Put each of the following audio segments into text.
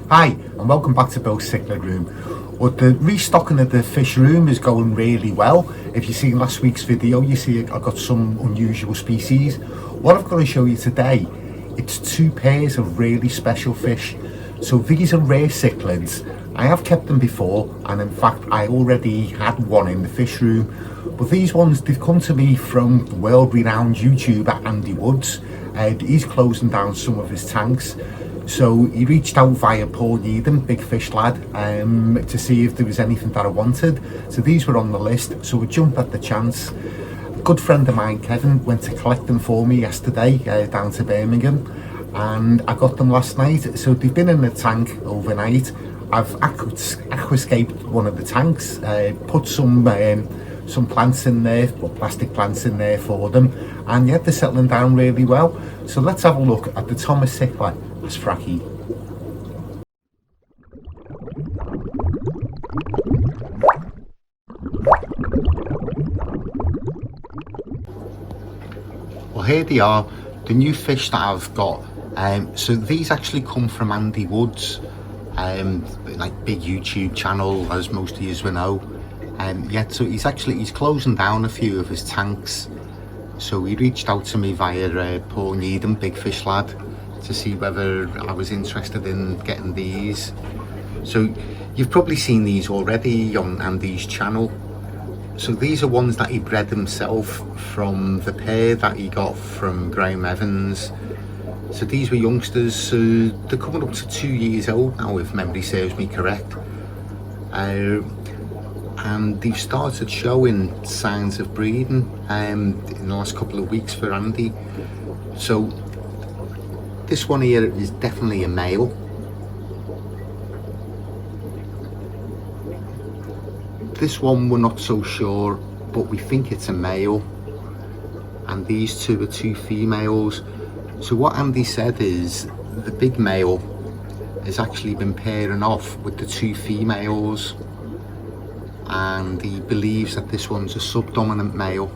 Hi, and welcome back to Bill's Cichlid room. Well, the restocking of the fish room is going really well. If you've seen last week's video, you see I got some unusual species. What I've got to show you today, it's two pairs of really special fish. So these are rare cichlids. I have kept them before, and in fact I already had one in the fish room. But these ones, they've come to me from the world-renowned YouTuber Andy Woods. He's closing down some of his tanks. So he reached out via Paul Needham, big fish lad, to see if there was anything that I wanted. So these were on the list, so I jumped at the chance. A good friend of mine, Kevin, went to collect them for me yesterday down to Birmingham, and I got them last night. So they've been in the tank overnight. I've aquascaped one of the tanks, put some plants in there, or plastic plants in there for them, and yeah, they're settling down really well. So let's have a look at the Thomas Cichlid as Fracky. Well, here they are, the new fish that I've got. So these actually come from Andy Woods, like big YouTube channel, as most of you will know. Yeah, so he's closing down a few of his tanks. So he reached out to me via Paul Needham, big fish lad, to see whether I was interested in getting these. So you've probably seen these already on Andy's channel. So these are ones that he bred himself from the pair that he got from Graham Evans. So these were youngsters, so they're coming up to 2 years old now, if memory serves me correct. And they've started showing signs of breeding in the last couple of weeks for Andy. So this one here is definitely a male. This one we're not so sure, but we think it's a male. And these two are two females. So what Andy said is the big male has actually been pairing off with the two females, and he believes that this one's a subdominant male.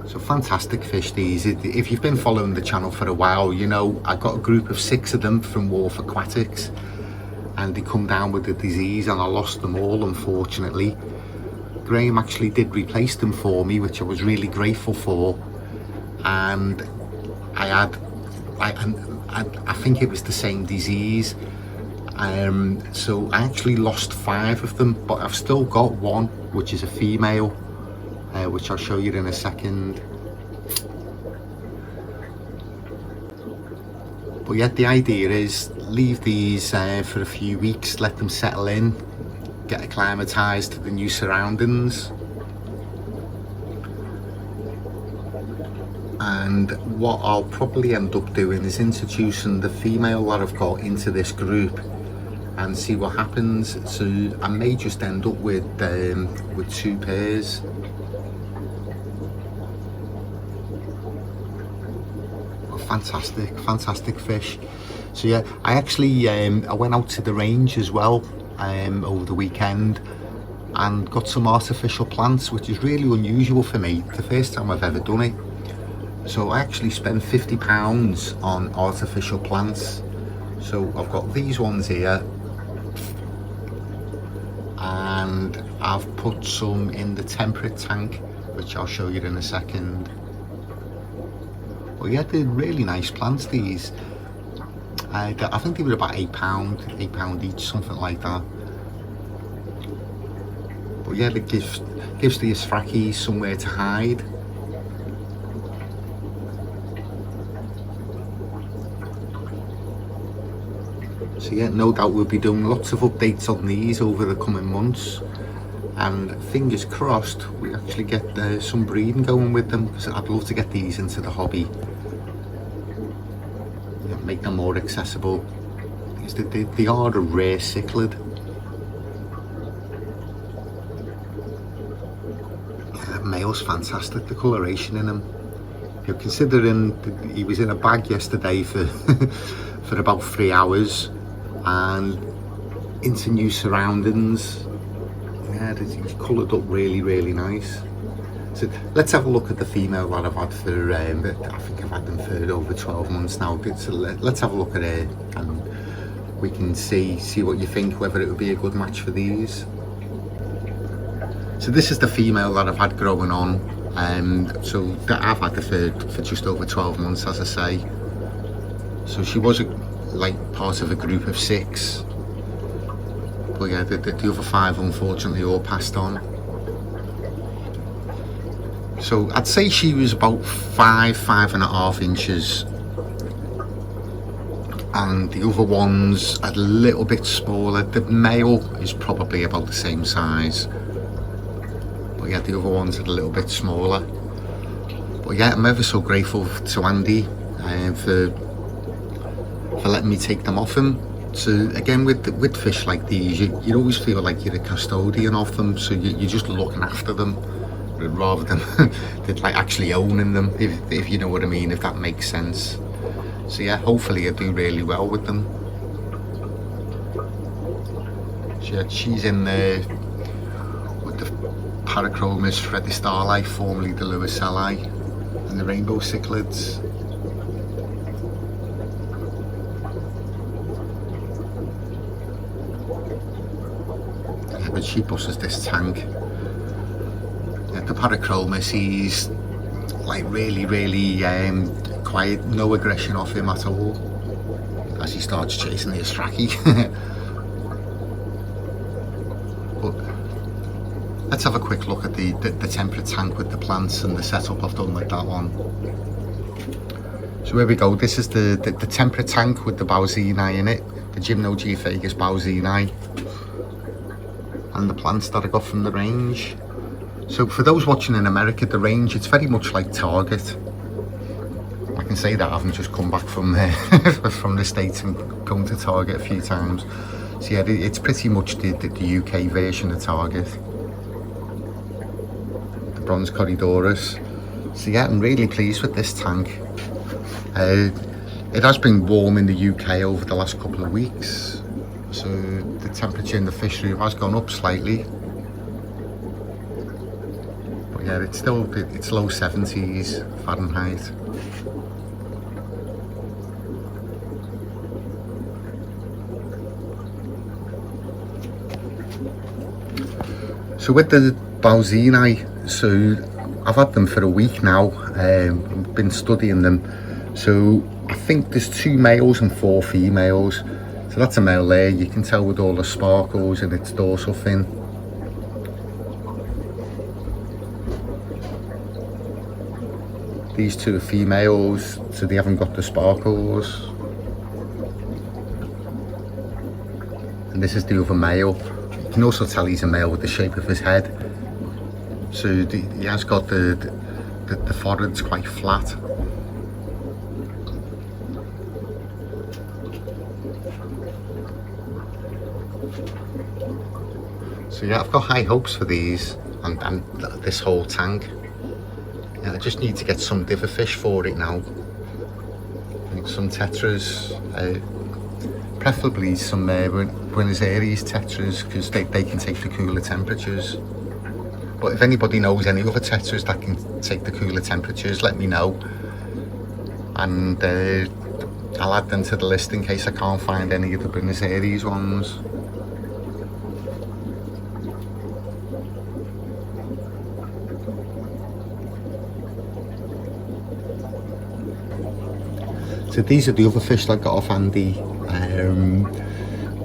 So fantastic fish these. If you've been following the channel for a while, you know I got a group of 6 of them from Wharf Aquatics, and they come down with the disease and I lost them all, unfortunately. Graham actually did replace them for me, which I was really grateful for, and I think it was the same disease. So I actually lost 5 of them, but I've still got one, which is a female, which I'll show you in a second. But yeah, the idea is leave these for a few weeks, let them settle in, get acclimatized to the new surroundings. And what I'll probably end up doing is introducing the female that I've got into this group and see what happens. So I may just end up with 2 pairs. Oh, fantastic fish. So yeah, I actually I went out to the range as well over the weekend and got some artificial plants, which is really unusual for me, the first time I've ever done it. So I actually spent £50 on artificial plants. So I've got these ones here, and I've put some in the Temperate Tank, which I'll show you in a second. Well yeah, they're really nice plants these. I think they were about £8 each, something like that. But yeah, it gives the Frackies somewhere to hide. So yeah, no doubt we'll be doing lots of updates on these over the coming months, and fingers crossed we actually get some breeding going with them, because I'd love to get these into the hobby, make them more accessible, because they are a rare cichlid. Yeah, the male's fantastic, the coloration in him. You're considering he was in a bag yesterday for for about 3 hours, and into new surroundings. Yeah, he's coloured up really nice. So let's have a look at the female that I've had for, I think I've had them for over 12 months now. So let's have a look at her and we can see what you think, whether it would be a good match for these. So this is the female that I've had growing on. So I've had her for just over 12 months, as I say. So she was like part of a group of 6. But yeah, the other 5 unfortunately all passed on. So I'd say she was about 5.5 inches, and the other one's a little bit smaller. The male is probably about the same size, but yeah, the other one's a little bit smaller. But yeah, I'm ever so grateful to Andy for letting me take them off him. So again, with fish like these, you always feel like you're a custodian of them, so you're just looking after them, rather than like actually owning them, if you know what I mean, if that makes sense. So yeah, hopefully I do really well with them. So yeah, she's in there with the Parachromis Freddy Starlight, formerly the Lewis Selli, and the Rainbow Cichlids. Yeah, but she busts this tank. The Parachromis, he's like really quiet, no aggression off him at all, as he starts chasing the Astraki. But let's have a quick look at the temperate tank with the plants and the setup I've done with that one. So here we go, this is the temperate tank with the Bauxini in it, the Gymnogeophagus Bauxini, and the plants that I got from the range. So for those watching in America, the range, it's very much like Target. I can say that having just come back from from the States and going to Target a few times. So yeah, it's pretty much the UK version of Target. The Bronze Corridorus. So yeah, I'm really pleased with this tank. It has been warm in the UK over the last couple of weeks. So the temperature in the fish room has gone up slightly. Yeah, it's low 70s Fahrenheit. So with the Bauxini, so I've had them for a week now. I've been studying them. So I think there's 2 males and 4 females. So that's a male there. You can tell with all the sparkles in its dorsal fin. These 2 are females, so they haven't got the sparkles. And this is the other male. You can also tell he's a male with the shape of his head. So he has got the forehead's quite flat. So yeah, I've got high hopes for these and this whole tank. I just need to get some diver fish for it now. Some tetras, preferably some Buenos Aires tetras, because they can take the cooler temperatures. But if anybody knows any other tetras that can take the cooler temperatures, let me know. And I'll add them to the list in case I can't find any of the Buenos Aires ones. So these are the other fish that got off Andy.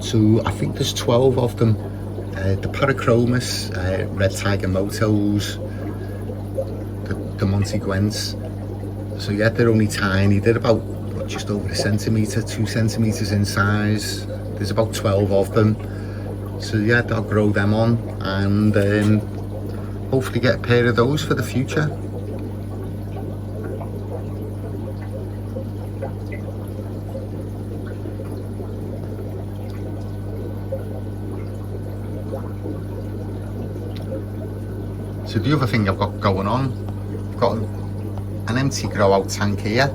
So I think there's 12 of them. The Parachromis, Red Tiger Motos, the Monty Gwents. So yeah, they're only tiny. They're about just over 1 centimetre, 2 centimetres in size. There's about 12 of them. So yeah, I'll grow them on and hopefully get a pair of those for the future. So the other thing I've got going on, I've got an empty grow out tank here.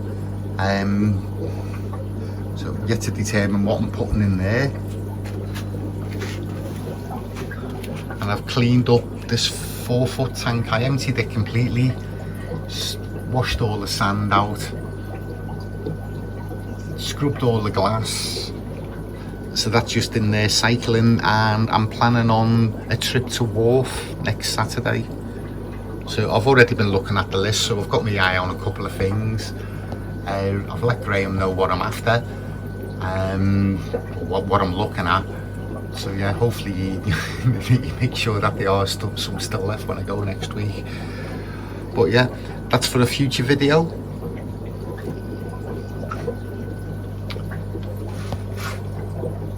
So I'm yet to determine what I'm putting in there. And I've cleaned up this 4-foot tank. I emptied it completely, washed all the sand out, scrubbed all the glass. So that's just in there cycling, and I'm planning on a trip to Wharf next Saturday. So I've already been looking at the list, so I've got my eye on a couple of things. I've let Graham know what I'm after, what I'm looking at. So yeah, hopefully he make sure that there are some still left when I go next week. But yeah, that's for a future video.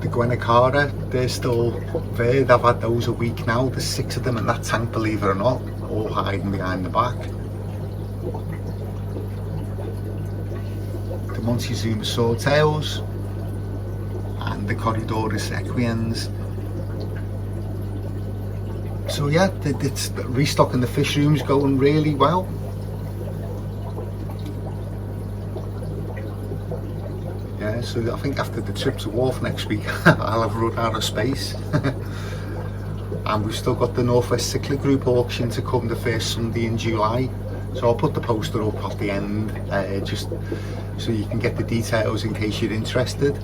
The Guanacara, they're still there. They've had those a week now. There's 6 of them in that tank, believe it or not, all hiding behind the back. The Montezuma swordtails and the Corridorus equians. So yeah, it's restocking the fish room's going really well. Yeah, so I think after the trip to Wharf next week I'll have run out of space. And we've still got the Northwest Cichlid Group auction to come the first Sunday in July. So I'll put the poster up at the end, just so you can get the details in case you're interested.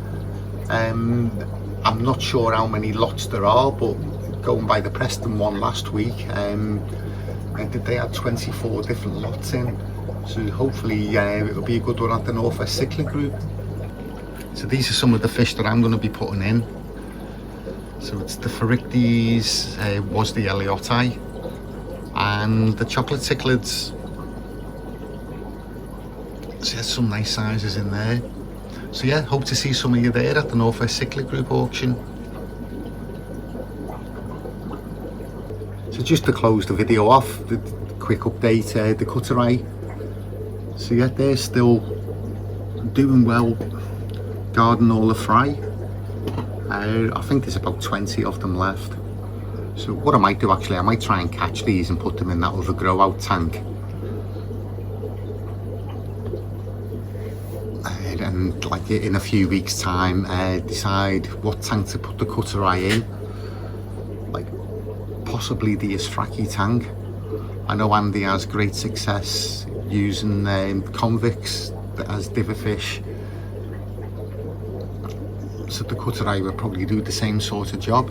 I'm not sure how many lots there are, but going by the Preston one last week, they had 24 different lots in. So hopefully it'll be a good one at the Northwest Cichlid Group. So these are some of the fish that I'm going to be putting in. So it's the Phorictes, was the Ellioti, and the chocolate cichlids. So there's some nice sizes in there. So yeah, hope to see some of you there at the Northwest Cichlid Group auction. So just to close the video off, the quick update, the cutter eye. So yeah, they're still doing well, guarding all the fry. I think there's about 20 of them left. So what I might do actually, I might try and catch these and put them in that other grow out tank. And like in a few weeks time, decide what tank to put the cutter eye in. Like possibly the Isfraki tank. I know Andy has great success using convicts as diver fish. So the cutter eye will probably do the same sort of job.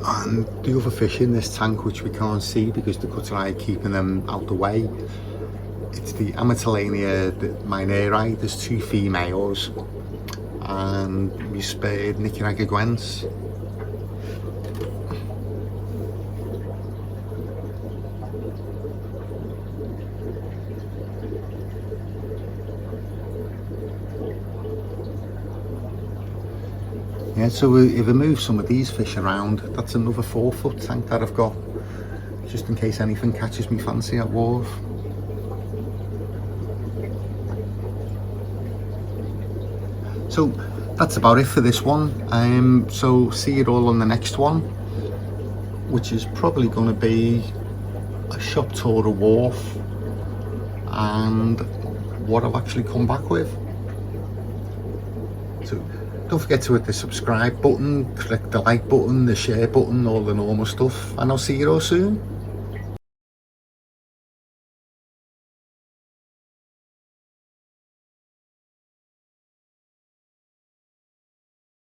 And the other fish in this tank, which we can't see because the cutter eye keeping them out the way, it's the Amatelania, the Mineri. There's 2 females, and we spared Nicaraguense. Yeah, so if I move some of these fish around, that's another 4-foot tank that I've got, just in case anything catches me fancy at Wharf. So that's about it for this one. So see you all on the next one, which is probably going to be a shop tour of Wharf and what I've actually come back with. So don't forget to hit the subscribe button, click the like button, the share button, all the normal stuff, and I'll see you all soon.